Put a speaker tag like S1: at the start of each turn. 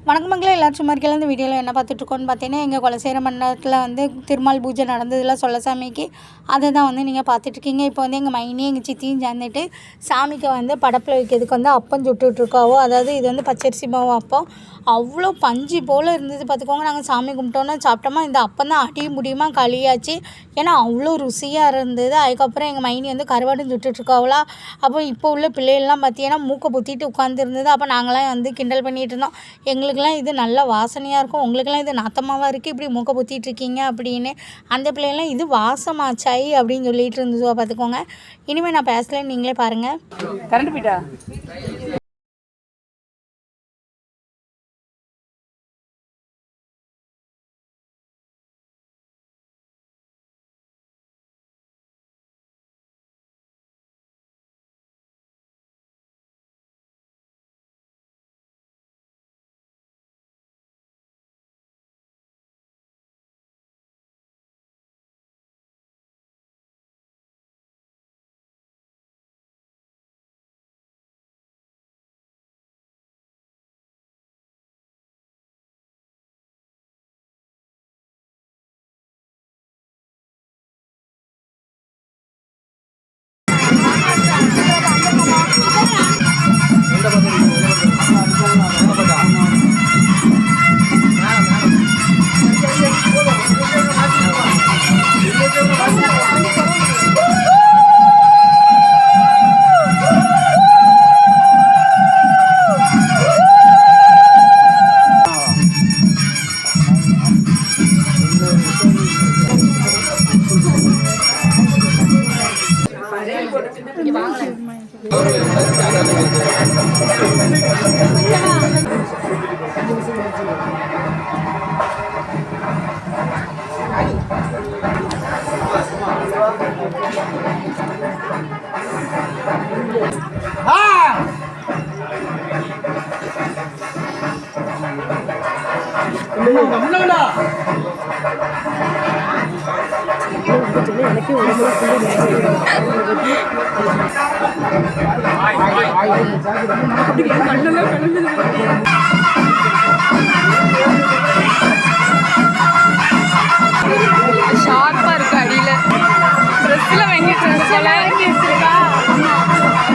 S1: வணக்கம் மக்களே, எல்லாரும் சும்மா இருக்கையில் இந்த வீடியோவில் என்ன பார்த்துட்ருக்கோன்னு பார்த்தீங்கன்னா, எங்கள் குலசேர மண்டலத்தில் வந்து திருமால் பூஜை நடந்ததில் சொல்ல சாமிக்கு அதை தான் வந்து நீங்கள் பார்த்துட்ருக்கீங்க. இப்போ வந்து எங்கள் மைனி எங்கள் சித்தியும் சேர்ந்துட்டு சாமிக்கு வந்து படப்பில் வைக்கிறதுக்கு வந்து அப்பம் சுட்டுட்ருக்காவோ. அதாவது இது வந்து பச்சரிசி மாவு அப்பம். அவ்வளோ பஞ்சு போல் இருந்தது பார்த்துக்கோங்க. நாங்கள் சாமி கும்பிட்டோன்னா சாப்பிட்டோமா, இந்த அப்பம் தான் அடியும் முடியுமா களியாச்சு. ஏன்னா அவ்வளோ ருசியாக இருந்தது. அதுக்கப்புறம் எங்கள் மைனி வந்து கருவாடும் சுட்டுட்ருக்காவளா. அப்போ இப்போ உள்ள பிள்ளைகள்லாம் பார்த்தீங்கன்னா மூக்கை பொத்திட்டு உட்காந்துருந்தது. அப்போ நாங்களாம் வந்து கிண்டல் பண்ணிகிட்டு இருந்தோம். எங்களுக்குலாம் இது நல்ல வாசனையாக இருக்கும், உங்களுக்கெல்லாம் இது நாத்தமாவாக இருக்குது, இப்படி மூக்கை பொத்திட்டுருக்கீங்க அப்படின்னு. அந்த பிள்ளைகள்லாம் இது வாசமாச்சாய் அப்படின்னு சொல்லிட்டு இருந்ததுவா பார்த்துக்கோங்க. இனிமேல் நான் பேசலைன்னு நீங்களே பாருங்கள்.
S2: கரண்ட் போயிட்டா? எனக்கு